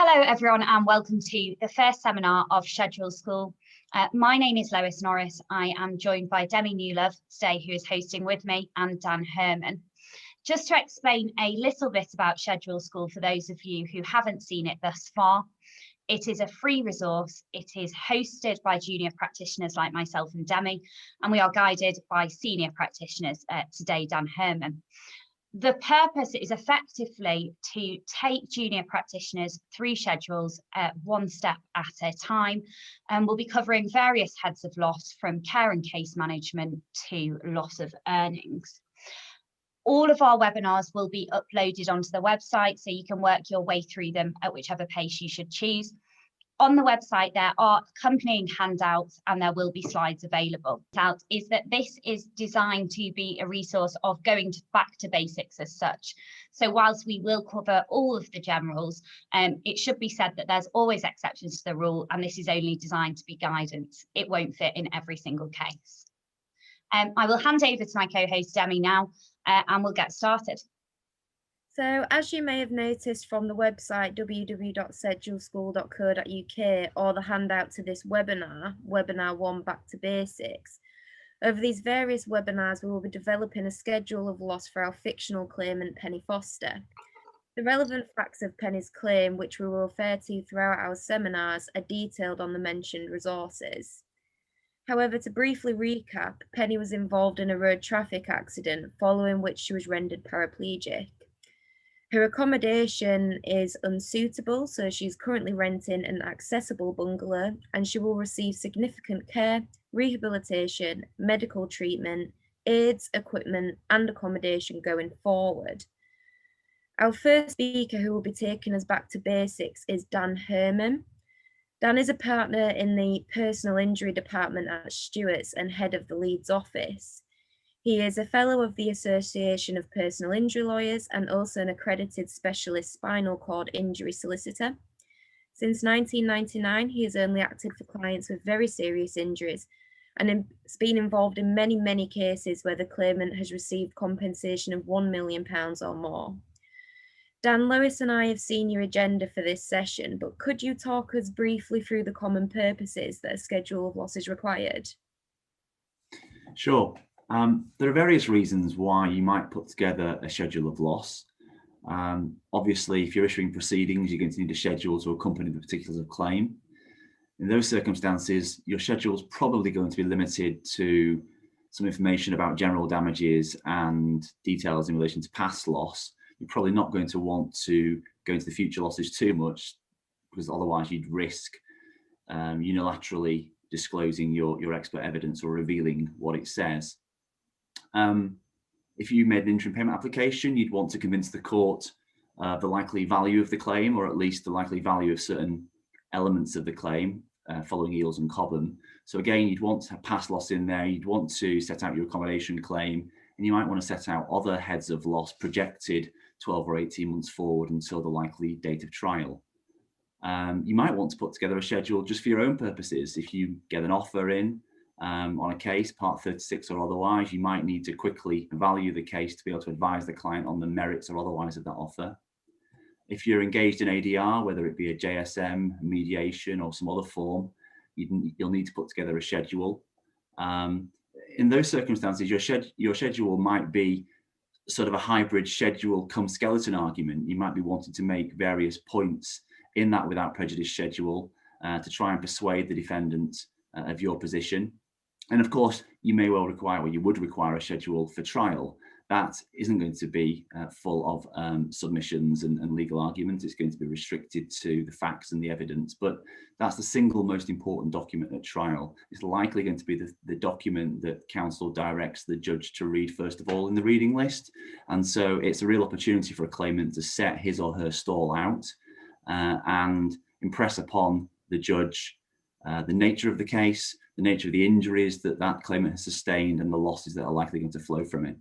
Hello everyone and welcome to the first seminar of Schedule School. My name is Lois Norris. I am joined by Demi Newlove today, who is hosting with me, and Dan Herman. Just to explain a little bit about Schedule School for those of you who haven't seen it thus far, it is a free resource. It is hosted by junior practitioners like myself and Demi, and we are guided by senior practitioners, today Dan Herman. The purpose is effectively to take junior practitioners through schedules one step at a time, and we'll be covering various heads of loss from care and case management to loss of earnings. All of our webinars will be uploaded onto the website, so you can work your way through them at whichever pace you should choose. On the website, there are accompanying handouts and there will be slides available. Is that this is designed to be a resource of going back to basics as such. So whilst we will cover all of the generals, it should be said that there's always exceptions to the rule, and this is only designed to be guidance. It won't fit in every single case. I will hand over to my co-host Demi now, and we'll get started. So as you may have noticed from the website www.scheduleschool.co.uk or the handout to this webinar, Webinar 1 Back to Basics, over these various webinars we will be developing a schedule of loss for our fictional claimant Penny Foster. The relevant facts of Penny's claim, which we will refer to throughout our seminars, are detailed on the mentioned resources. However, to briefly recap, Penny was involved in a road traffic accident, following which she was rendered paraplegic. Her accommodation is unsuitable, so she's currently renting an accessible bungalow, and she will receive significant care, rehabilitation, medical treatment, aids, equipment, and accommodation going forward. Our first speaker who will be taking us back to basics is Dan Herman. Dan is a partner in the personal injury department at Stewart's and head of the Leeds office. He is a fellow of the Association of Personal Injury Lawyers and also an accredited specialist spinal cord injury solicitor. Since 1999, he has only acted for clients with very serious injuries and has been involved in many cases where the claimant has received compensation of £1 million or more. Dan, Lois and I have seen your agenda for this session, but could you talk us briefly through the common purposes that a schedule of loss is required? Sure. There are various reasons why you might put together a schedule of loss. Obviously, if you're issuing proceedings, you're going to need a schedule to accompany the particulars of claim. In those circumstances, your schedule is probably going to be limited to some information about general damages and details in relation to past loss. You're probably not going to want to go into the future losses too much, because otherwise you'd risk unilaterally disclosing your expert evidence or revealing what it says. If you made an interim payment application, you'd want to convince the court the likely value of the claim, or at least the likely value of certain elements of the claim following Eales and Cobham. So again, you'd want to have past loss in there, you'd want to set out your accommodation claim, and you might want to set out other heads of loss projected 12 or 18 months forward until the likely date of trial. You might want to put together a schedule just for your own purposes. If you get an offer in on a case, Part 36 or otherwise, you might need to quickly value the case to be able to advise the client on the merits or otherwise of that offer. If you're engaged in ADR, whether it be a JSM, mediation, or some other form, you'll need to put together a schedule. In those circumstances, your schedule might be sort of a hybrid schedule come skeleton argument. You might be wanting to make various points in that without prejudice schedule to try and persuade the defendant of your position. And of course, you may well require, or you would require, a schedule for trial. That isn't going to be full of submissions and legal arguments. It's going to be restricted to the facts and the evidence, but that's the single most important document at trial. It's likely going to be the document that counsel directs the judge to read first of all in the reading list. And so it's a real opportunity for a claimant to set his or her stall out and impress upon the judge the nature of the case, the nature of the injuries that claimant has sustained, and the losses that are likely going to flow from it.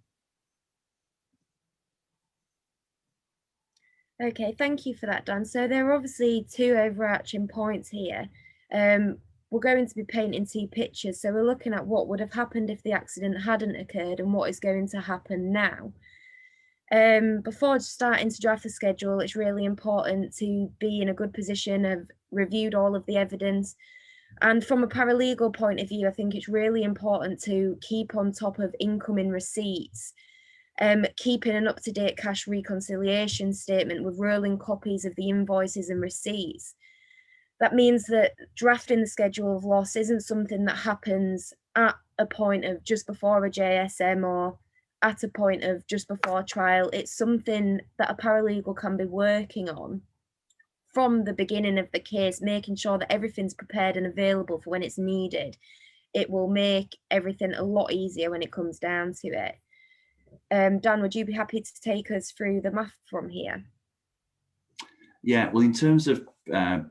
Okay, thank you for that, Dan. So there are obviously two overarching points here. We're going to be painting two pictures. So we're looking at what would have happened if the accident hadn't occurred and what is going to happen now. Before starting to draft the schedule, it's really important to be in a good position, of reviewed all of the evidence. And from a paralegal point of view, I think it's really important to keep on top of incoming receipts, keeping an up-to-date cash reconciliation statement with rolling copies of the invoices and receipts. That means that drafting the schedule of loss isn't something that happens at a point of just before a JSM or at a point of just before trial. It's something that a paralegal can be working on from the beginning of the case, making sure that everything's prepared and available for when it's needed. It will make everything a lot easier when it comes down to it. Dan, would you be happy to take us through the math from here? Yeah, well, in terms of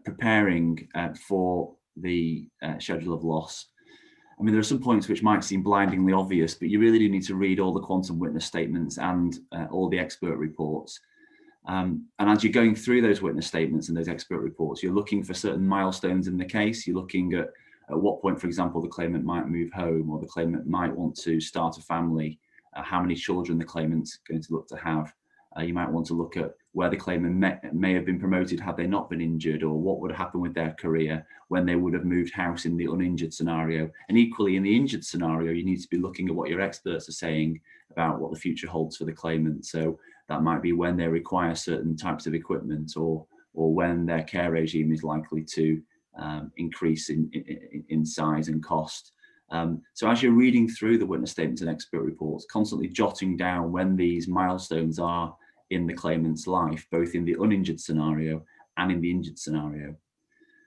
preparing for the schedule of loss, I mean, there are some points which might seem blindingly obvious, but you really do need to read all the quantum witness statements and all the expert reports. And as you're going through those witness statements and those expert reports, you're looking for certain milestones in the case. You're looking at what point, for example, the claimant might move home, or the claimant might want to start a family, how many children the claimant's going to look to have. You might want to look at where the claimant may have been promoted had they not been injured, or what would happen with their career when they would have moved house in the uninjured scenario. And equally, in the injured scenario, you need to be looking at what your experts are saying about what the future holds for the claimant. So that might be when they require certain types of equipment, or when their care regime is likely to increase in size and cost. So as you're reading through the witness statements and expert reports, constantly jotting down when these milestones are in the claimant's life, both in the uninjured scenario and in the injured scenario.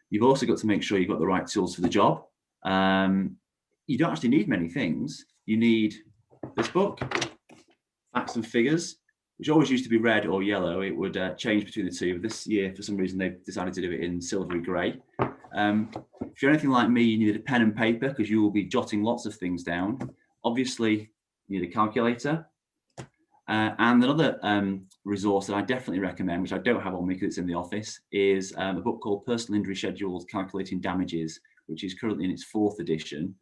You've also got to make sure you've got the right tools for the job. You don't actually need many things. You need this book, Facts and Figures, which always used to be red or yellow. It would change between the two. But this year, for some reason, they've decided to do it in silvery grey. If you're anything like me, you need a pen and paper, because you will be jotting lots of things down. Obviously, you need a calculator. And another resource that I definitely recommend, which I don't have on me because it's in the office, is a book called Personal Injury Schedules Calculating Damages, which is currently in its 4th edition.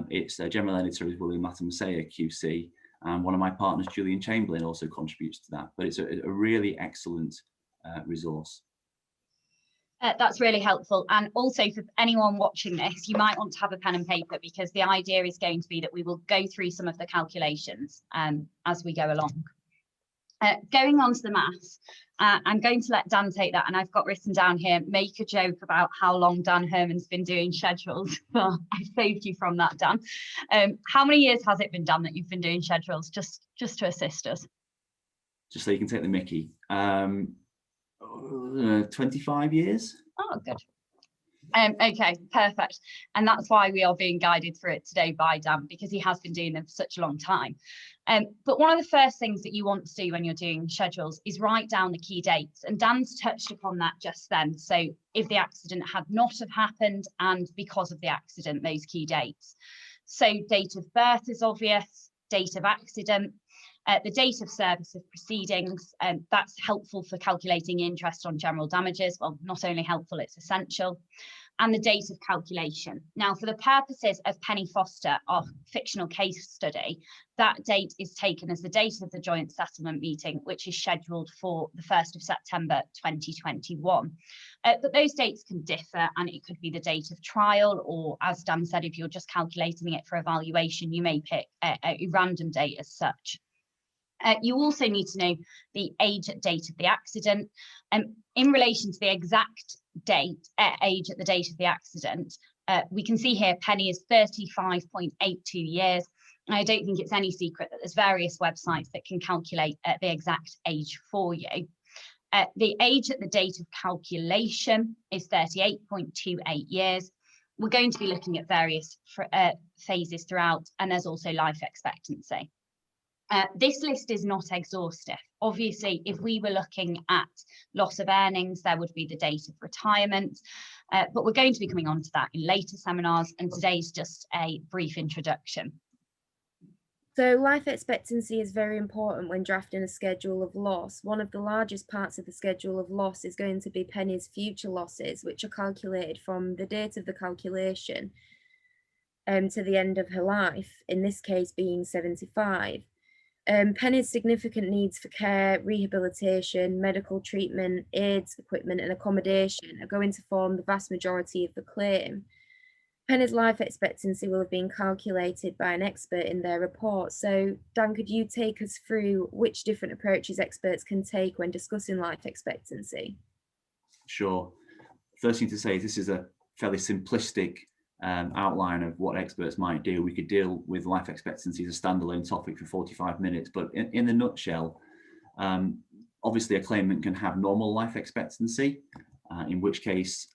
Its general editor is William Matamsea, QC, and one of my partners, Julian Chamberlain, also contributes to that. But it's a really excellent resource. That's really helpful. And also for anyone watching this, you might want to have a pen and paper, because the idea is going to be that we will go through some of the calculations as we go along. Going on to the maths, I'm going to let Dan take that, and I've got written down here, make a joke about how long Dan Herman's been doing schedules. Well, I saved you from that, Dan. How many years has it been, Dan, that you've been doing schedules, just to assist us? Just so you can take the mickey. 25 years. Oh, good. Okay, perfect. And that's why we are being guided through it today by Dan, because he has been doing them for such a long time. But one of the first things that you want to do when you're doing schedules is write down the key dates. And Dan's touched upon that just then. So if the accident had not have happened, and because of the accident, those key dates. So date of birth is obvious, date of accident, the date of service of proceedings, that's helpful for calculating interest on general damages. Well, not only helpful, it's essential. And the date of calculation. Now, for the purposes of Penny Foster, our fictional case study, that date is taken as the date of the joint settlement meeting, which is scheduled for the 1st of September 2021. But those dates can differ, and it could be the date of trial, or as Dan said, if you're just calculating it for evaluation, you may pick a random date as such. You also need to know the age at date of the accident. In relation to the exact date, age at the date of the accident, we can see here Penny is 35.82 years. I don't think it's any secret that there's various websites that can calculate the exact age for you. The age at the date of calculation is 38.28 years. We're going to be looking at various phases throughout, and there's also life expectancy. This list is not exhaustive. Obviously, if we were looking at loss of earnings, there would be the date of retirement, but we're going to be coming on to that in later seminars, and today's just a brief introduction. So life expectancy is very important when drafting a schedule of loss. One of the largest parts of the schedule of loss is going to be Penny's future losses, which are calculated from the date of the calculation to the end of her life, in this case being 75. Penny's significant needs for care, rehabilitation, medical treatment, aids, equipment and accommodation are going to form the vast majority of the claim. Penny's life expectancy will have been calculated by an expert in their report. So Dan, could you take us through which different approaches experts can take when discussing life expectancy? Sure. First thing to say is this is a fairly simplistic outline of what experts might do. We could deal with life expectancy as a standalone topic for 45 minutes, but in the nutshell, obviously a claimant can have normal life expectancy, in which case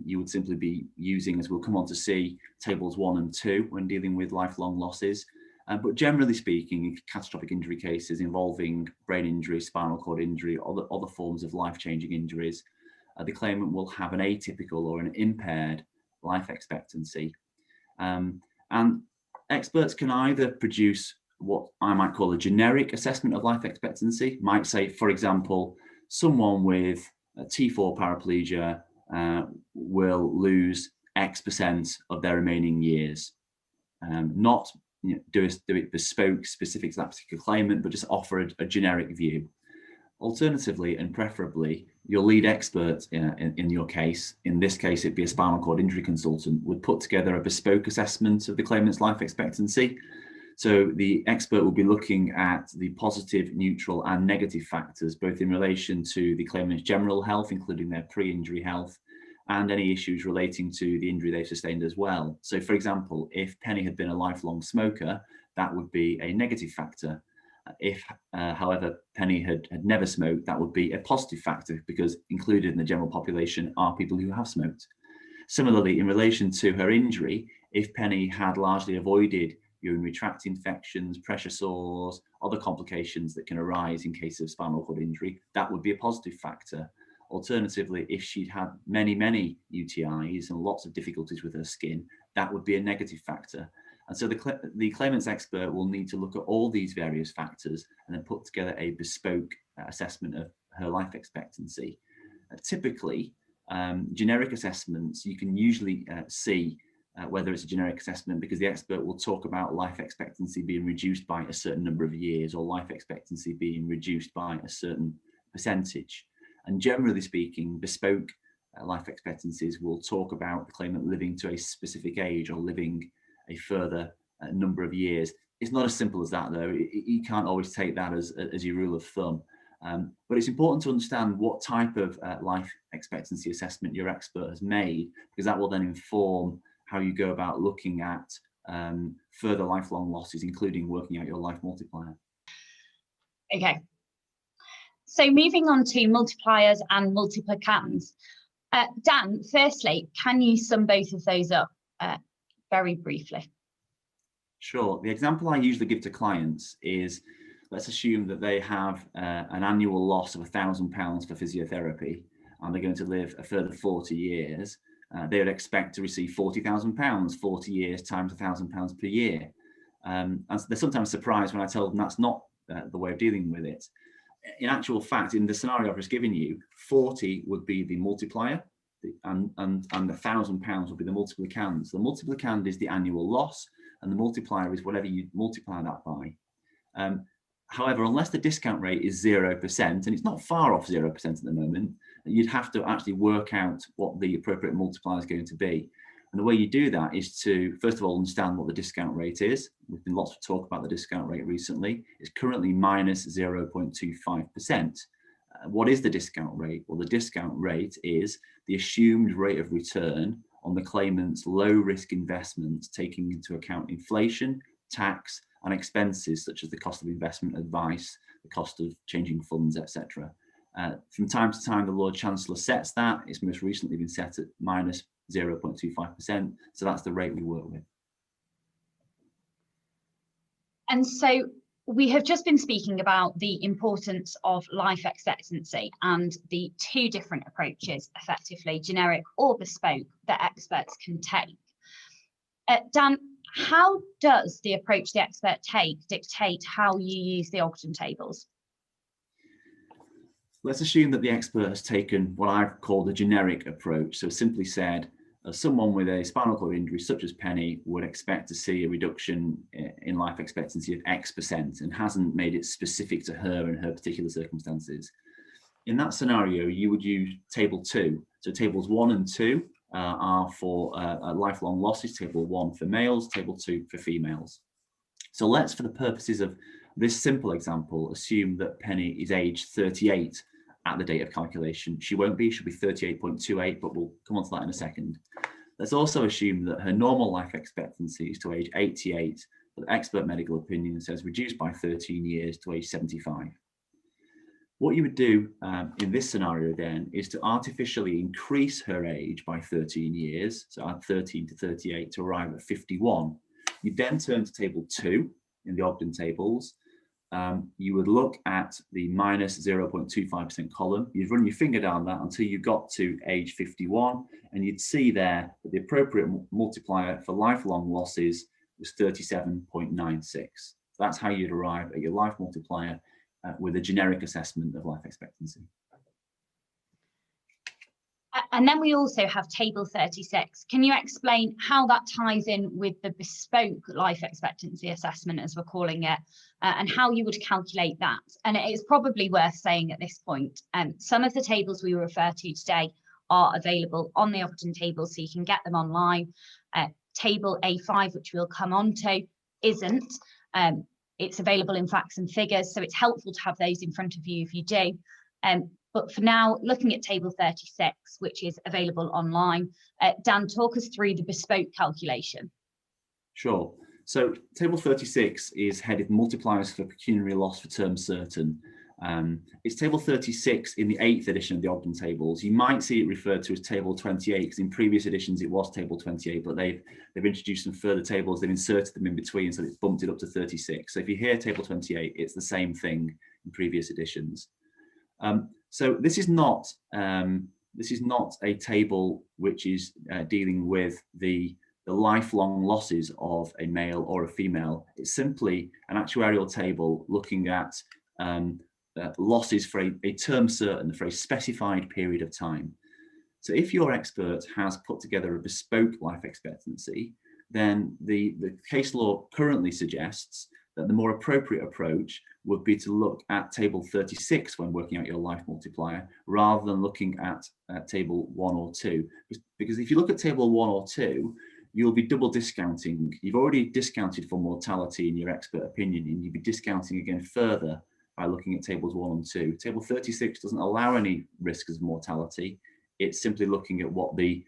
you would simply be using, as we'll come on to see, tables 1 and 2 when dealing with lifelong losses. But generally speaking, in catastrophic injury cases involving brain injury, spinal cord injury, other forms of life-changing injuries, the claimant will have an atypical or an impaired life expectancy. And experts can either produce what I might call a generic assessment of life expectancy, might say, for example, someone with T4 paraplegia will lose X% of their remaining years. Not do it bespoke, specific to that particular claimant, but just offer a generic view. Alternatively, and preferably, your lead expert in your case, in this case it'd be a spinal cord injury consultant, would put together a bespoke assessment of the claimant's life expectancy. So the expert will be looking at the positive, neutral and negative factors, both in relation to the claimant's general health, including their pre-injury health, and any issues relating to the injury they've sustained as well. So for example, if Penny had been a lifelong smoker, that would be a negative factor. If, however, Penny had never smoked, that would be a positive factor, because included in the general population are people who have smoked. Similarly, in relation to her injury, if Penny had largely avoided urinary tract infections, pressure sores, other complications that can arise in case of spinal cord injury, that would be a positive factor. Alternatively, if she'd had many UTIs and lots of difficulties with her skin, that would be a negative factor. And so the claimant's expert will need to look at all these various factors and then put together a bespoke assessment of her life expectancy. Typically, generic assessments, you can usually see whether it's a generic assessment because the expert will talk about life expectancy being reduced by a certain number of years or life expectancy being reduced by a certain percentage. And generally speaking, bespoke life expectancies will talk about the claimant living to a specific age or living a further number of years. It's not as simple as that, though. You can't always take that as your rule of thumb. But it's important to understand what type of life expectancy assessment your expert has made, because that will then inform how you go about looking at further lifelong losses, including working out your life multiplier. Okay. So moving on to multipliers and multiplicands. Dan, firstly, can you sum both of those up very briefly? Sure. The example I usually give to clients is, let's assume that they have an annual loss of £1,000 for physiotherapy and they're going to live a further 40 years. They would expect to receive £40,000, 40 years times £1,000 per year. And they're sometimes surprised when I tell them that's not the way of dealing with it. In actual fact, in the scenario I've just given you, 40 would be the multiplier, and £1,000 would be the multiplicands. The multiplicand is the annual loss, and the multiplier is whatever you multiply that by. However, unless the discount rate is 0%, and it's not far off 0% at the moment, you'd have to actually work out what the appropriate multiplier is going to be. And the way you do that is to, first of all, understand what the discount rate is. There's been lots of talk about the discount rate recently. It's currently minus 0.25%. What is the discount rate? Well, the discount rate is the assumed rate of return on the claimant's low-risk investments, taking into account inflation, tax, and expenses such as the cost of investment advice, the cost of changing funds, etc. From time to time, the Lord Chancellor sets that. It's most recently been set at minus 0.25%. So that's the rate we work with. And so we have just been speaking about the importance of life expectancy and the two different approaches, effectively generic or bespoke, that experts can take. Dan, how does the approach the expert dictate how you use the Ogden tables? Let's assume that the expert has taken what I've called a generic approach. So simply said, someone with a spinal cord injury such as Penny would expect to see a reduction in life expectancy of X% and hasn't made it specific to her and her particular circumstances. In that scenario, you would use table 2. So tables 1 and 2 are for lifelong losses, table 1 for males, table 2 for females. So let's, for the purposes of this simple example, assume that Penny is age 38 at the date of calculation. She won't be, she'll be 38.28, but we'll come on to that in a second. Let's also assume that her normal life expectancy is to age 88, but expert medical opinion says reduced by 13 years to age 75. What you would do in this scenario then is to artificially increase her age by 13 years, so add 13 to 38 to arrive at 51. You then turn to table 2 in the Ogden tables. You would look at the minus 0.25% column. You'd run your finger down that until you got to age 51, and you'd see there that the appropriate multiplier for lifelong losses was 37.96. That's how you'd arrive at your life multiplier with a generic assessment of life expectancy. And then we also have table 36. Can you explain how that ties in with the bespoke life expectancy assessment, as we're calling it, and how you would calculate that? And it's probably worth saying at this point, some of the tables we refer to today are available on the Ogden table, so you can get them online. Table A5, which we'll come on to, isn't. It's available in facts and figures, so it's helpful to have those in front of you if you do. But for now, looking at table 36, which is available online, Dan, talk us through the bespoke calculation. Sure. So table 36 is headed multipliers for pecuniary loss for term certain. It's table 36 in the 8th edition of the Ogden tables. You might see it referred to as table 28 because in previous editions it was table 28, but they've introduced some further tables. They've inserted them in between, so it's bumped it up to 36. So if you hear table 28, it's the same thing in previous editions. So this is not a table which is dealing with the lifelong losses of a male or a female. It's simply an actuarial table looking at losses for a term certain, for a specified period of time. So if your expert has put together a bespoke life expectancy, then the case law currently suggests that the more appropriate approach would be to look at table 36 when working out your life multiplier, rather than looking at table 1 or 2. Because if you look at table 1 or 2, you'll be double discounting. You've already discounted for mortality in your expert opinion, and you'd be discounting again further by looking at tables 1 and 2. Table 36 doesn't allow any risks of mortality. It's simply looking at what the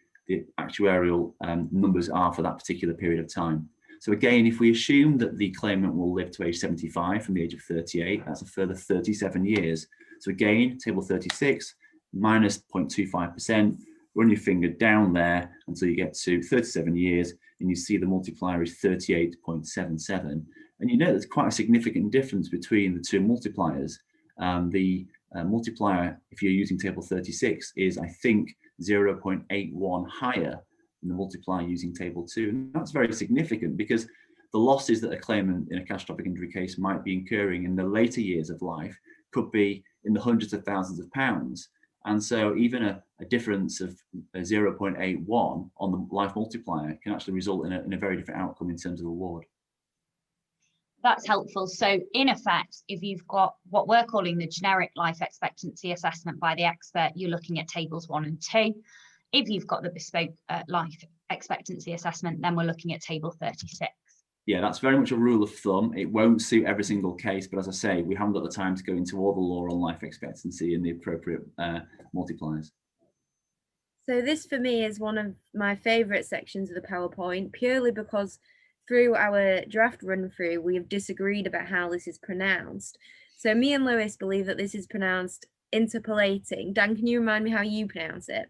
actuarial numbers are for that particular period of time. So again, if we assume that the claimant will live to age 75 from the age of 38, that's a further 37 years. So again, table 36, minus 0.25%, run your finger down there until you get to 37 years, and you see the multiplier is 38.77. And you know there's quite a significant difference between the two multipliers. The multiplier, if you're using table 36, is, I think, 0.81 higher than the multiplier using table 2. And that's very significant because the losses that a claimant in a catastrophic injury case might be incurring in the later years of life could be in the hundreds of thousands of pounds. And so even a difference of 0.81 on the life multiplier can actually result in a very different outcome in terms of award. That's helpful. So in effect, if you've got what we're calling the generic life expectancy assessment by the expert, you're looking at tables 1 and 2. If you've got the bespoke life expectancy assessment, then we're looking at table 36. Yeah, that's very much a rule of thumb. It won't suit every single case, but as I say, we haven't got the time to go into all the law on life expectancy and the appropriate multipliers. So this for me is one of my favourite sections of the PowerPoint, purely because through our draft run through, we have disagreed about how this is pronounced. So me and Lois believe that this is pronounced interpolating. Dan, can you remind me how you pronounce it?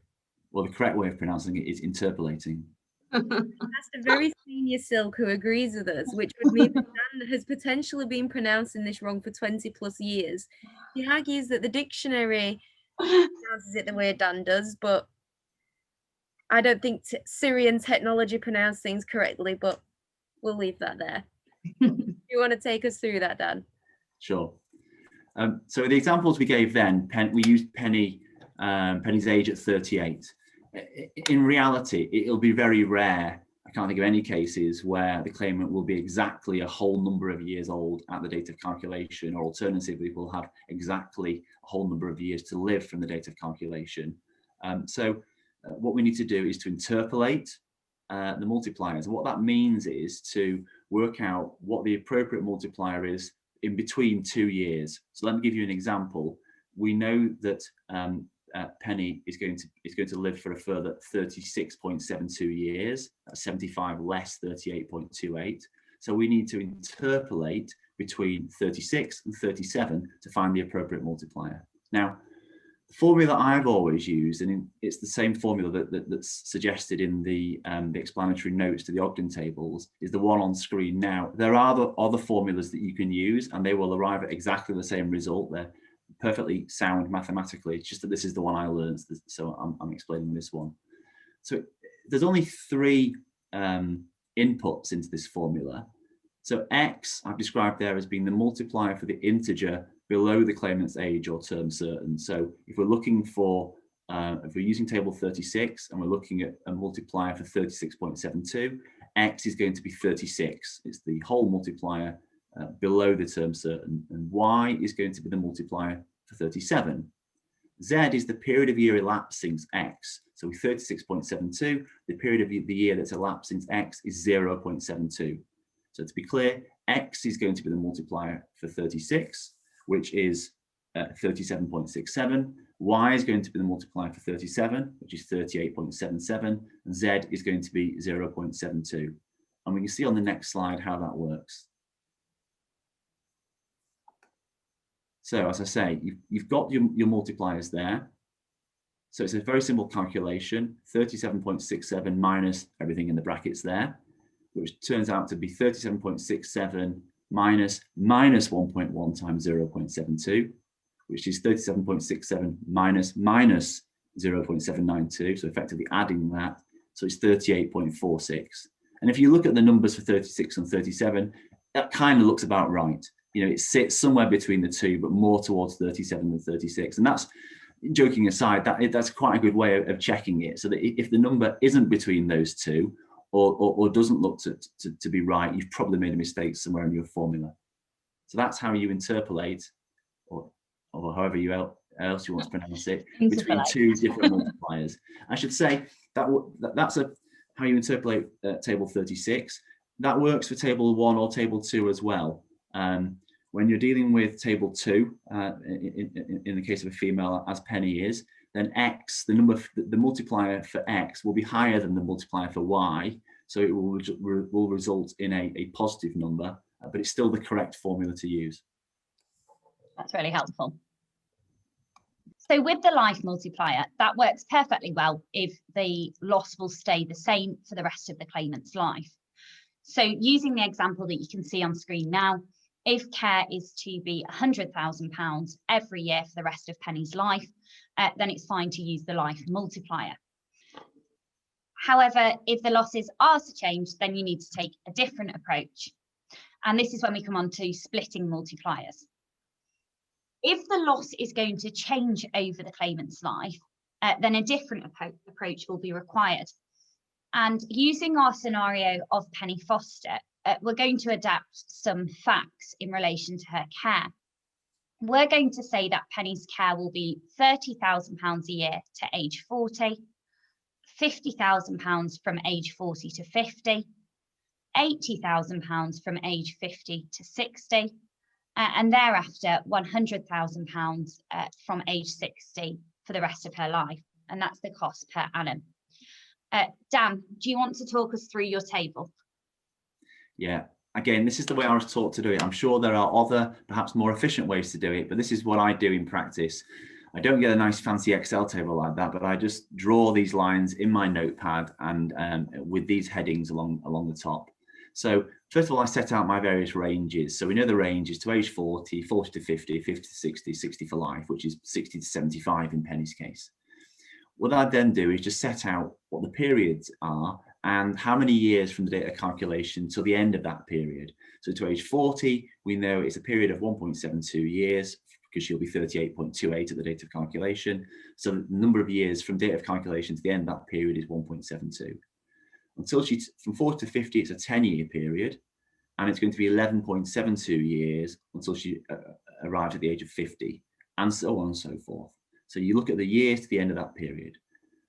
Well, the correct way of pronouncing it is interpolating. That's a very senior Silk who agrees with us, which would mean that Dan has potentially been pronouncing this wrong for 20 plus years. He argues that the dictionary pronounces it the way Dan does, but I don't think Syrian technology pronounced things correctly, but we'll leave that there. You want to take us through that, Dan? Sure. So the examples we gave then, we used Penny's age at 38. in reality, it'll be very rare. I can't think of any cases where the claimant will be exactly a whole number of years old at the date of calculation, or alternatively will have exactly a whole number of years to live from the date of calculation. What we need to do is to interpolate the multipliers. And what that means is to work out what the appropriate multiplier is in between 2 years. So let me give you an example. We know that Penny is going to live for a further 36.72 years. That's 75 less 38.28. So we need to interpolate between 36 and 37 to find the appropriate multiplier. Now, the formula I've always used, and it's the same formula that's suggested in the explanatory notes to the Ogden tables, is the one on screen now. There are other formulas that you can use, and they will arrive at exactly the same result. They're perfectly sound mathematically. It's just that this is the one I learned, so I'm explaining this one. So there's only 3 inputs into this formula. So x I've described there as being the multiplier for the integer below the claimant's age or term certain. So if we're looking for, if we're using table 36 and we're looking at a multiplier for 36.72, x is going to be 36. It's the whole multiplier below the term certain, and y is going to be the multiplier for 37. Z is the period of year elapsed since x. So with 36.72, the period of the year that's elapsed since x is 0.72. So to be clear, x is going to be the multiplier for 36, which is 37.67. Y is going to be the multiplier for 37, which is 38.77. And Z is going to be 0.72. And we can see on the next slide how that works. So as I say, you've got your multipliers there. So it's a very simple calculation, 37.67 minus everything in the brackets there, which turns out to be 37.67 minus 1.1 times 0.72, which is 37.67 minus 0.792. So effectively adding that. So it's 38.46. And if you look at the numbers for 36 and 37, that kind of looks about right. You know, it sits somewhere between the two, but more towards 37 than 36. And that's, joking aside, that's quite a good way of checking it. So that if the number isn't between those two, or doesn't look to be right, you've probably made a mistake somewhere in your formula. So that's how you interpolate, or however else you want to pronounce it, between 2 different multipliers. I should say that's how you interpolate table 36. That works for table 1 or table 2 as well. When you're dealing with table 2, in the case of a female, as Penny is, then x, the multiplier for x will be higher than the multiplier for y, so it will result in a positive number, but it's still the correct formula to use. That's really helpful. So with the life multiplier, that works perfectly well if the loss will stay the same for the rest of the claimant's life. So using the example that you can see on screen now, if care is to be £100,000 every year for the rest of Penny's life, then it's fine to use the life multiplier. However, if the losses are to change, then you need to take a different approach. And this is when we come on to splitting multipliers. If the loss is going to change over the claimant's life, then a different approach will be required. And using our scenario of Penny Foster, we're going to adapt some facts in relation to her care. We're going to say that Penny's care will be £30,000 a year to age 40, £50,000 from age 40 to 50, £80,000 from age 50 to 60, and thereafter £100,000 from age 60 for the rest of her life. And that's the cost per annum. Dan, do you want to talk us through your table? Yeah, again, this is the way I was taught to do it. I'm sure there are other, perhaps more efficient ways to do it, but this is what I do in practice. I don't get a nice fancy Excel table like that, but I just draw these lines in my notepad and with these headings along the top. So first of all, I set out my various ranges. So we know the range is to age 40, 40 to 50, 50 to 60, 60 for life, which is 60 to 75 in Penny's case. What I then do is just set out what the periods are and how many years from the date of calculation till the end of that period. So to age 40, we know it's a period of 1.72 years because she'll be 38.28 at the date of calculation. So the number of years from date of calculation to the end of that period is 1.72. Until she's from 40 to 50, it's a 10-year period, and it's going to be 11.72 years until she arrives at the age of 50, and so on and so forth. So you look at the years to the end of that period.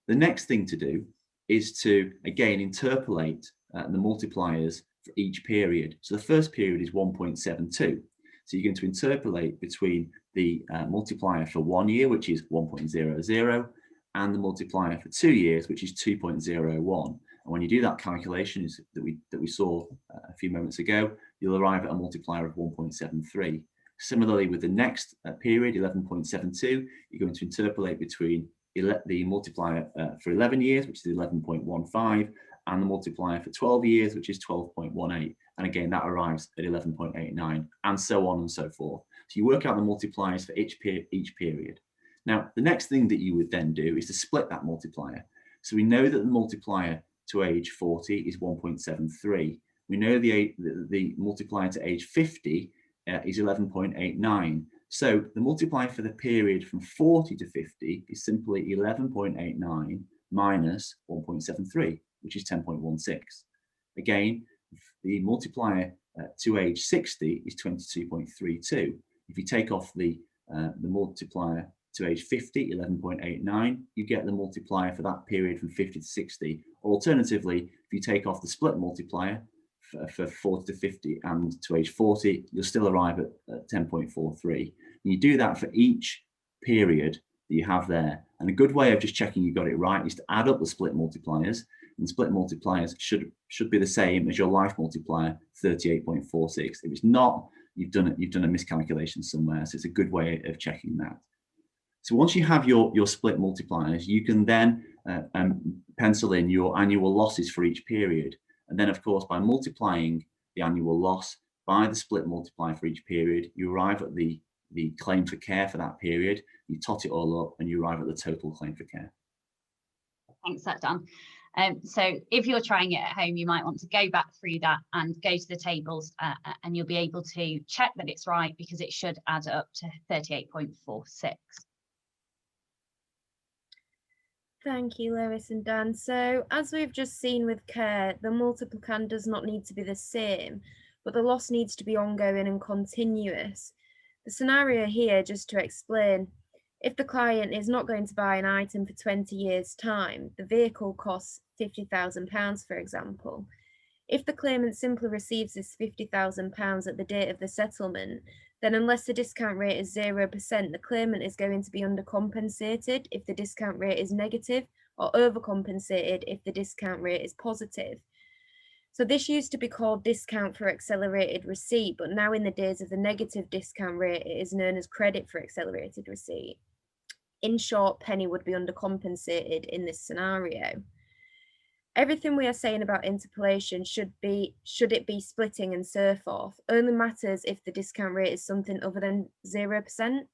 The next thing to do is to, again, interpolate the multipliers for each period. So the first period is 1.72. So you're going to interpolate between the multiplier for 1 year, which is 1.00, and the multiplier for 2 years, which is 2.01. And when you do that calculation that we saw a few moments ago, you'll arrive at a multiplier of 1.73. Similarly, with the next period, 11.72, you're going to interpolate between the multiplier for 11 years, which is 11.15, and the multiplier for 12 years, which is 12.18. And again, that arrives at 11.89, and so on and so forth. So you work out the multipliers for each period. Now, the next thing that you would then do is to split that multiplier. So we know that the multiplier to age 40 is 1.73. We know the multiplier to age 50 is 11.89. So the multiplier for the period from 40 to 50 is simply 11.89 minus 1.73, which is 10.16. Again, the multiplier to age 60 is 22.32. If you take off the multiplier to age 50, 11.89, you get the multiplier for that period from 50 to 60. Or alternatively, if you take off the split multiplier for 40 to 50 and to age 40, you'll still arrive at 10.43. And you do that for each period that you have there. And a good way of just checking you got it right is to add up the split multipliers. And split multipliers should be the same as your life multiplier, 38.46. If it's not, you've done a miscalculation somewhere. So it's a good way of checking that. So once you have your split multipliers, you can then pencil in your annual losses for each period. And then, of course, by multiplying the annual loss by the split multiplier for each period, you arrive at the claim for care for that period. You tot it all up and you arrive at the total claim for care. Thanks, that's done. So if you're trying it at home, you might want to go back through that and go to the tables and you'll be able to check that it's right, because it should add up to 38.46. Thank you, Lois and Dan. So as we've just seen with care, the multiplicand does not need to be the same, but the loss needs to be ongoing and continuous. The scenario here, just to explain, if the client is not going to buy an item for 20 years' time, the vehicle costs £50,000, for example. If the claimant simply receives this £50,000 at the date of the settlement, then unless the discount rate is 0%, the claimant is going to be undercompensated if the discount rate is negative, or overcompensated if the discount rate is positive. So this used to be called discount for accelerated receipt, but now in the days of the negative discount rate, it is known as credit for accelerated receipt. In short, Penny would be undercompensated in this scenario. Everything we are saying about interpolation, should it be splitting and so forth, only matters if the discount rate is something other than 0%.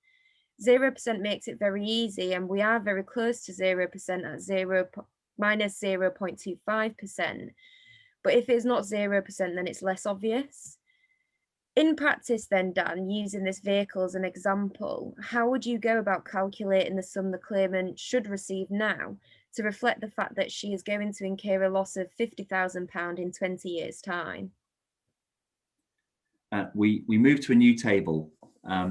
0% makes it very easy, and we are very close to 0% at minus 0.25%. But if it's not 0%, then it's less obvious. In practice then, Dan, using this vehicle as an example, how would you go about calculating the sum the claimant should receive now to reflect the fact that she is going to incur a loss of £50,000 in 20 years' time? We move to a new table.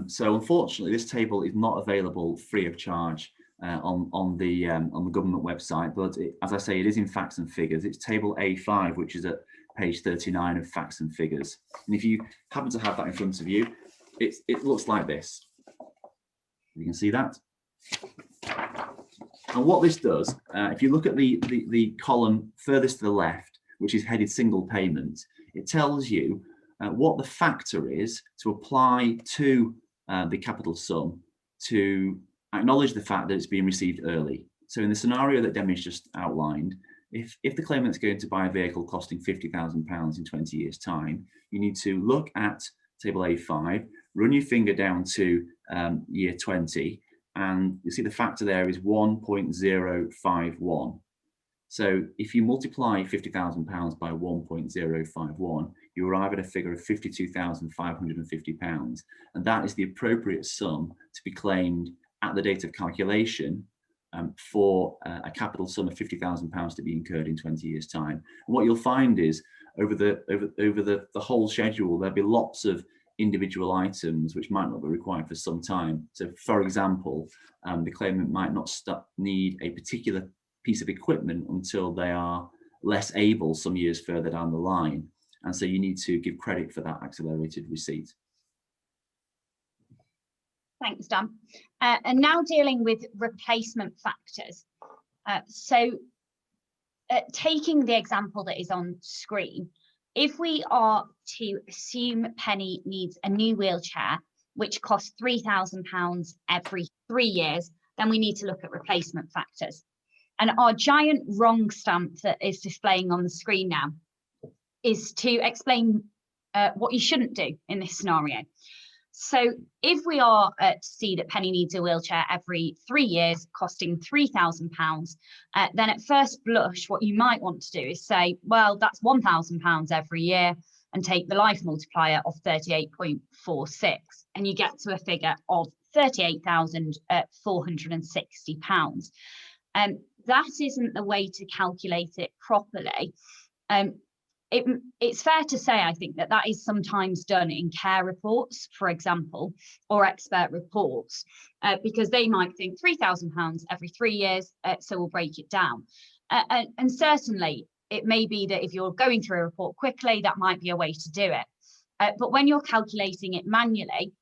So unfortunately, this table is not available free of charge on the government website, but as I say, it is in facts and figures. It's table A5, which is at page 39 of facts and figures. And if you happen to have that in front of you, it looks like this. You can see that. And what this does, if you look at the column furthest to the left, which is headed single payment, it tells you what the factor is to apply to the capital sum to acknowledge the fact that it's being received early. So in the scenario that Demi's just outlined, if the claimant's going to buy a vehicle costing £50,000 in 20 years' time, you need to look at table A5, run your finger down to year 20, and you see the factor there is 1.051. So if you multiply £50,000 by 1.051, you arrive at a figure of £52,550, and that is the appropriate sum to be claimed at the date of calculation for a capital sum of £50,000 to be incurred in 20 years' time. And what you'll find is over the whole schedule, there'll be lots of individual items which might not be required for some time. So, for example, the claimant might not need a particular piece of equipment until they are less able some years further down the line. And so you need to give credit for that accelerated receipt. Thanks, Dan. And now dealing with replacement factors. Taking the example that is on screen, if we are to assume Penny needs a new wheelchair, which costs £3,000 every 3 years, then we need to look at replacement factors. And our giant wrong stamp that is displaying on the screen now is to explain what you shouldn't do in this scenario. So if we are to see that Penny needs a wheelchair every 3 years, costing £3,000, then at first blush, what you might want to do is say, well, that's £1,000 every year, and take the life multiplier of 38.46, and you get to a figure of £38,460. That isn't the way to calculate it properly. It's fair to say, I think, that is sometimes done in care reports, for example, or expert reports, because they might think £3,000 every 3 years, so we'll break it down. And certainly, it may be that if you're going through a report quickly, that might be a way to do it. But when you're calculating it manually,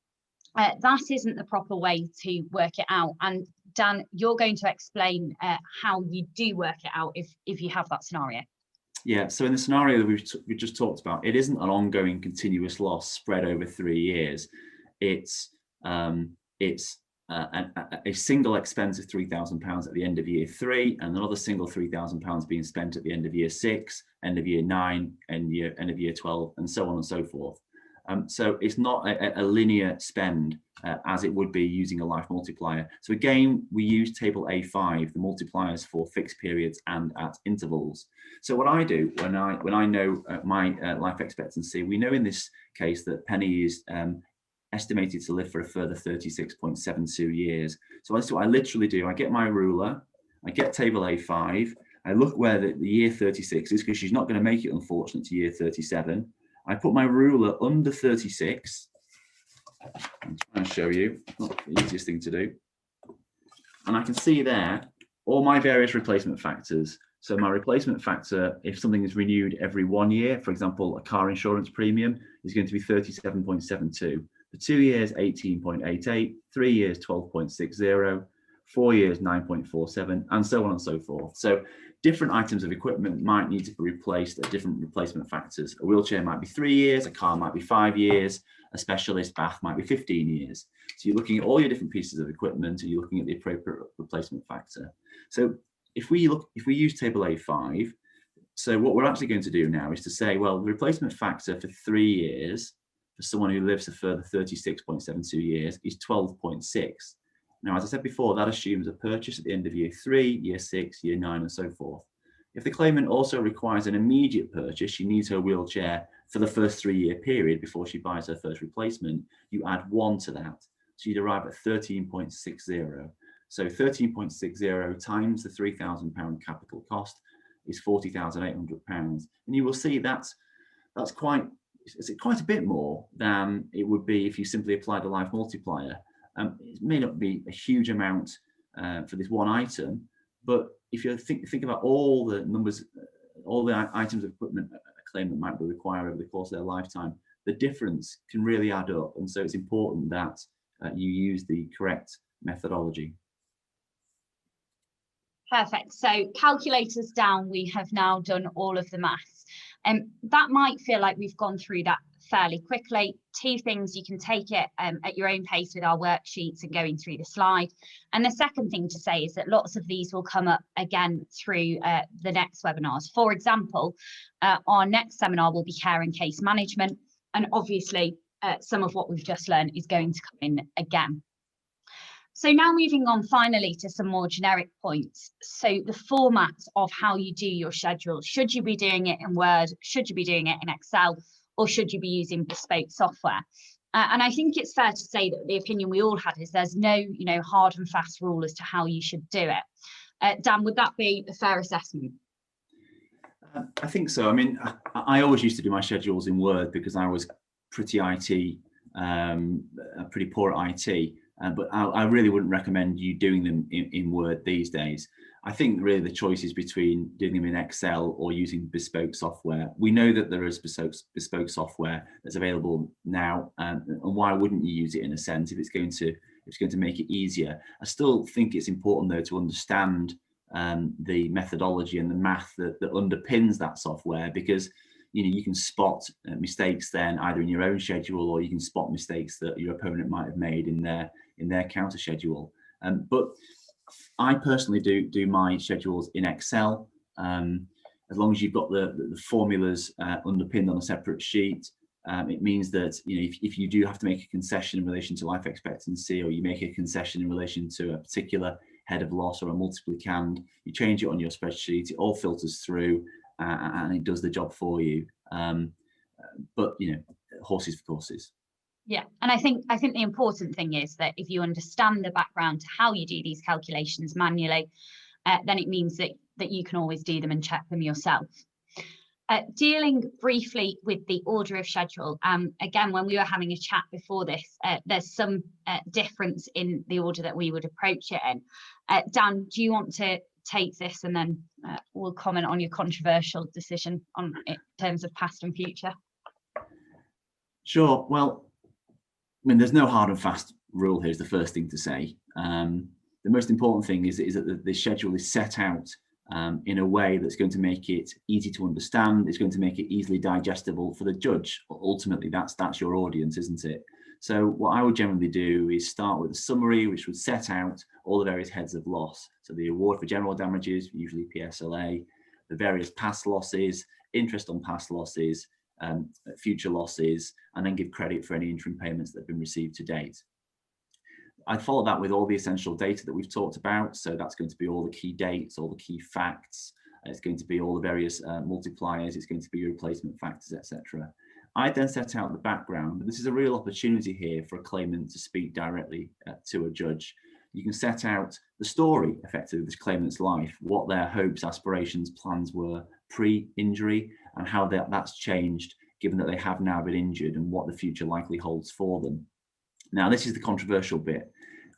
that isn't the proper way to work it out. And Dan, you're going to explain how you do work it out if you have that scenario. Yeah, so in the scenario that we just talked about, it isn't an ongoing continuous loss spread over 3 years. It's a single expense of £3,000 at the end of year 3, and another single £3,000 being spent at the end of year 6, end of year 9, and end of year 12, and so on and so forth. So it's not a linear spend as it would be using a life multiplier. So again, we use table A5, the multipliers for fixed periods and at intervals. So what I do when I know my life expectancy, we know in this case that Penny is estimated to live for a further 36.72 years. So that's what I literally do. I get my ruler, I get table A5, I look where the year 36 is, because she's not going to make it, unfortunately, to year 37. I put my ruler under 36. I'm trying to show you, not the easiest thing to do. And I can see there all my various replacement factors. So my replacement factor, if something is renewed every 1 year, for example, a car insurance premium, is going to be 37.72. For 2 years, 18.88, 3 years, 12.60, 4 years, 9.47, and so on and so forth. So different items of equipment might need to be replaced at different replacement factors. A wheelchair might be 3 years, a car might be 5 years, a specialist bath might be 15 years. So you're looking at all your different pieces of equipment and you're looking at the appropriate replacement factor. So if we use table A5, so what we're actually going to do now is to say, well, the replacement factor for 3 years for someone who lives a further 36.72 years is 12.6. Now, as I said before, that assumes a purchase at the end of year 3, year 6, year 9, and so forth. If the claimant also requires an immediate purchase, she needs her wheelchair for the first 3-year period before she buys her first replacement, you add 1 to that. So you'd arrive at 13.60. So 13.60 times the £3,000 capital cost is £40,800. And you will see that's quite a bit more than it would be if you simply applied a life multiplier. It may not be a huge amount for this one item, but if you think about all the numbers, all the items of equipment a claimant might be required over the course of their lifetime, the difference can really add up. And so it's important that you use the correct methodology. Perfect. So calculators down, we have now done all of the maths. That might feel like we've gone through that fairly quickly. 2 things: you can take it at your own pace with our worksheets and going through the slide. And the second thing to say is that lots of these will come up again through the next webinars. For example, our next seminar will be care and case management. And obviously, some of what we've just learned is going to come in again. So now moving on finally to some more generic points. So the format of how you do your schedule. Should you be doing it in Word? Should you be doing it in Excel? or should you be using bespoke software? And I think it's fair to say that the opinion we all had is there's no, hard and fast rule as to how you should do it. Dan, would that be a fair assessment? I think so. I mean, I always used to do my schedules in Word because I was pretty IT, pretty poor at IT. But I really wouldn't recommend you doing them in Word these days. I think really the choice is between doing them in Excel or using bespoke software. We know that there is bespoke software that's available now, and why wouldn't you use it in a sense if it's going to make it easier? I still think it's important though to understand the methodology and the math that underpins that software, because you can spot mistakes then either in your own schedule, or you can spot mistakes that your opponent might have made in their counter schedule. But I personally do my schedules in Excel. As long as you've got the formulas underpinned on a separate sheet, it means that if you do have to make a concession in relation to life expectancy, or you make a concession in relation to a particular head of loss or a multiplicand, you change it on your spreadsheet, it all filters through and it does the job for you. But horses for courses. Yeah, and I think the important thing is that if you understand the background to how you do these calculations manually, then it means that you can always do them and check them yourself. Dealing briefly with the order of schedule, again, when we were having a chat before this, there's some difference in the order that we would approach it in. Dan, do you want to take this, and then we'll comment on your controversial decision on it in terms of past and future? Sure. Well, I mean, there's no hard and fast rule here, is the first thing to say. The most important thing is that the schedule is set out in a way that's going to make it easy to understand. It's going to make it easily digestible for the judge. Ultimately, that's your audience, isn't it? So what I would generally do is start with a summary, which would set out all the various heads of loss. So the award for general damages, usually PSLA, the various past losses, interest on past losses, future losses, and then give credit for any interim payments that have been received to date. I'd follow that with all the essential data that we've talked about. So that's going to be all the key dates, all the key facts. It's going to be all the various multipliers. It's going to be your replacement factors, etc. I then set out the background. This is a real opportunity here for a claimant to speak directly to a judge. You can set out the story, effectively, of this claimant's life, what their hopes, aspirations, plans were pre-injury, and how that's changed given that they have now been injured, and what the future likely holds for them. Now, this is the controversial bit.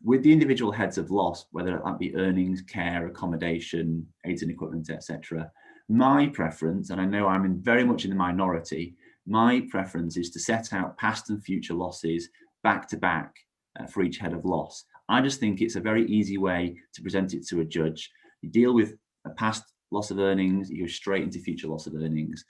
With the individual heads of loss, whether that be earnings, care, accommodation, aids and equipment, etc., my preference, and I know I'm very much in the minority, my preference is to set out past and future losses back to back for each head of loss. I just think it's a very easy way to present it to a judge. You deal with a past loss of earnings, you go straight into future loss of earnings.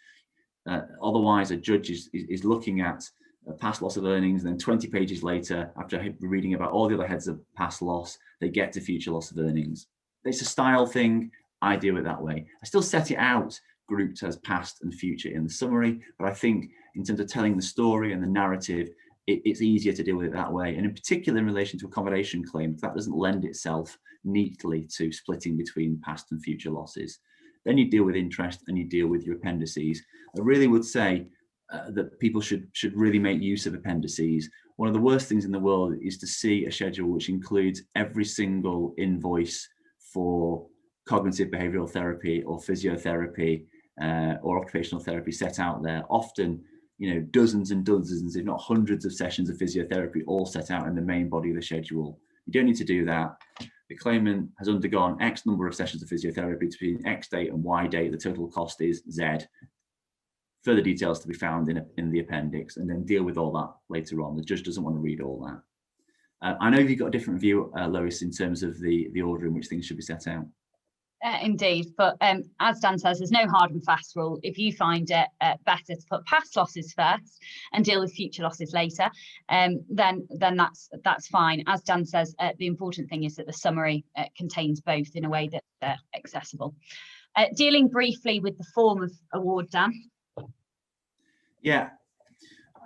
Otherwise, a judge is looking at a past loss of earnings, and then 20 pages later, after reading about all the other heads of past loss, they get to future loss of earnings. It's a style thing. I do it that way. I still set it out grouped as past and future in the summary, but I think in terms of telling the story and the narrative, it's easier to deal with it that way. And in particular, in relation to accommodation claims, that doesn't lend itself neatly to splitting between past and future losses. Then you deal with interest and you deal with your appendices. I really would say that people should really make use of appendices. One of the worst things in the world is to see a schedule which includes every single invoice for cognitive behavioral therapy or physiotherapy or occupational therapy set out there. Often, dozens and dozens, if not hundreds of sessions of physiotherapy all set out in the main body of the schedule. You don't need to do that. The claimant has undergone X number of sessions of physiotherapy between X date and Y date. The total cost is Z. Further details to be found in the appendix, and then deal with all that later on. The judge doesn't want to read all that. I know you've got a different view, Lois, in terms of the order in which things should be set out. Indeed, but as Dan says, there's no hard and fast rule. If you find it better to put past losses first and deal with future losses later, then that's fine. As Dan says, the important thing is that the summary contains both in a way that's accessible. Dealing briefly with the form of award, Dan. Yeah.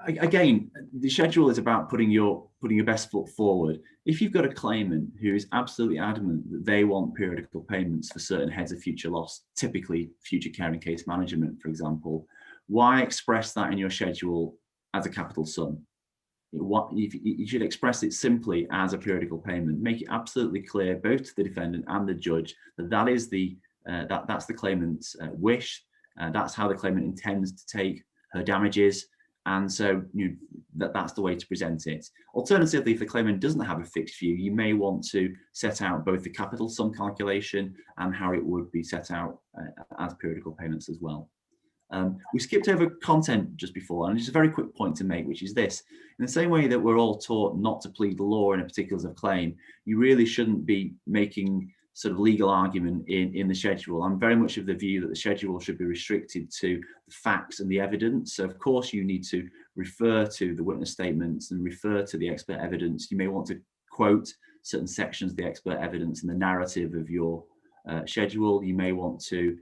Again, the schedule is about putting your best foot forward. If you've got a claimant who is absolutely adamant that they want periodical payments for certain heads of future loss, typically future care and case management, for example, why express that in your schedule as a capital sum? You should express it simply as a periodical payment. Make it absolutely clear, both to the defendant and the judge, that that is that's the claimant's wish. That's how the claimant intends to take her damages, and so that's the way to present it. Alternatively, if the claimant doesn't have a fixed view, you may want to set out both the capital sum calculation and how it would be set out as periodical payments as well. We skipped over content just before, and just a very quick point to make, which is this: in the same way that we're all taught not to plead the law in a particular claim, you really shouldn't be making sort of legal argument in the schedule. I'm very much of the view that the schedule should be restricted to the facts and the evidence. So of course you need to refer to the witness statements and refer to the expert evidence. You may want to quote certain sections of the expert evidence in the narrative of your schedule. You may want to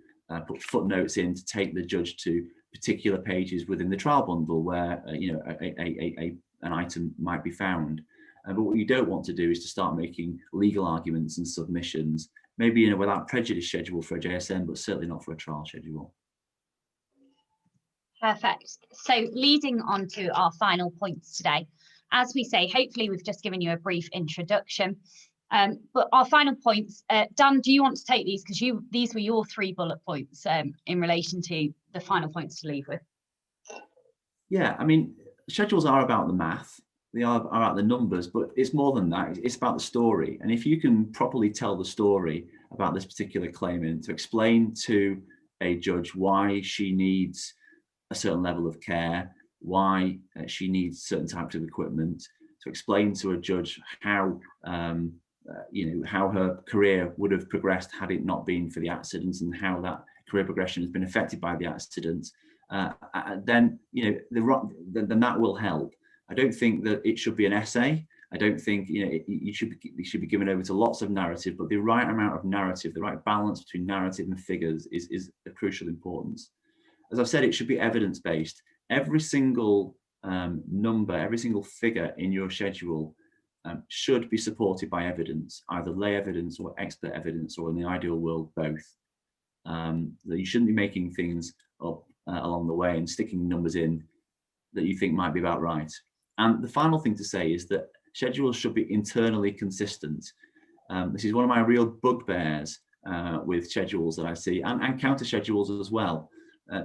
put footnotes in to take the judge to particular pages within the trial bundle where an item might be found. But what you don't want to do is to start making legal arguments and submissions, maybe in a without prejudice schedule for a JSN, but certainly not for a trial schedule. Perfect. So leading on to our final points today, as we say, hopefully we've just given you a brief introduction. But our final points, Dan, do you want to take these? Because these were your 3 bullet points in relation to the final points to leave with. Yeah, I mean, schedules are about the math. They are about the numbers, but it's more than that. It's about the story. And if you can properly tell the story about this particular claimant, to explain to a judge why she needs a certain level of care, why she needs certain types of equipment, to explain to a judge how how her career would have progressed had it not been for the accident, and how that career progression has been affected by the accident, then that will help. I don't think that it should be an essay. I don't think you should be given over to lots of narrative, but the right amount of narrative, the right balance between narrative and figures is of crucial importance. As I've said, it should be evidence-based. Every single number, every single figure in your schedule should be supported by evidence, either lay evidence or expert evidence, or in the ideal world, both. That you shouldn't be making things up along the way and sticking numbers in that you think might be about right. And the final thing to say is that schedules should be internally consistent. This is one of my real bugbears with schedules that I see, and counter schedules as well.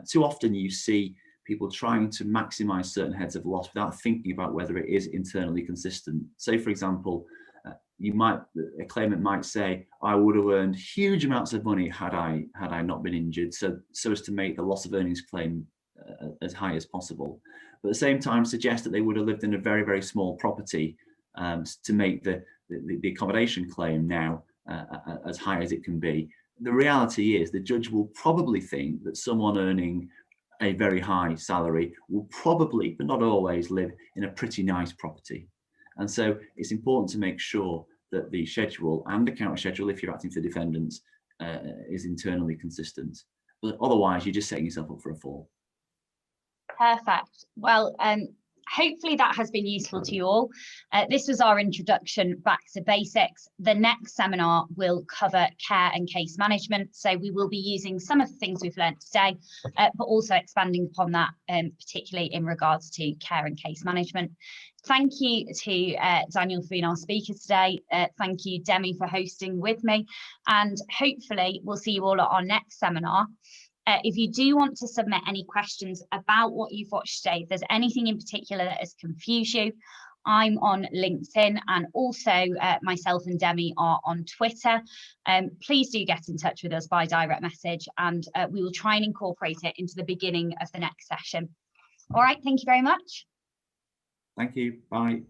Too often you see people trying to maximize certain heads of loss without thinking about whether it is internally consistent. Say, for example, a claimant might say, I would have earned huge amounts of money had I not been injured, so as to make the loss of earnings claim as high as possible. But at the same time suggest that they would have lived in a very, very small property to make the accommodation claim now as high as it can be. The reality is the judge will probably think that someone earning a very high salary will probably, but not always, live in a pretty nice property. And so it's important to make sure that the schedule and the counter schedule, if you're acting for defendants, is internally consistent. But otherwise, you're just setting yourself up for a fall. Perfect. Well, hopefully that has been useful to you all. This was our introduction back to basics. The next seminar will cover care and case management. So we will be using some of the things we've learned today, but also expanding upon that, particularly in regards to care and case management. Thank you to Daniel for being our speaker today. Thank you, Demi, for hosting with me. And hopefully we'll see you all at our next seminar. If you do want to submit any questions about what you've watched today, if there's anything in particular that has confused you, I'm on LinkedIn, and also myself and Demi are on Twitter. Please do get in touch with us by direct message, and we will try and incorporate it into the beginning of the next session. All right, thank you very much. Thank you. Bye.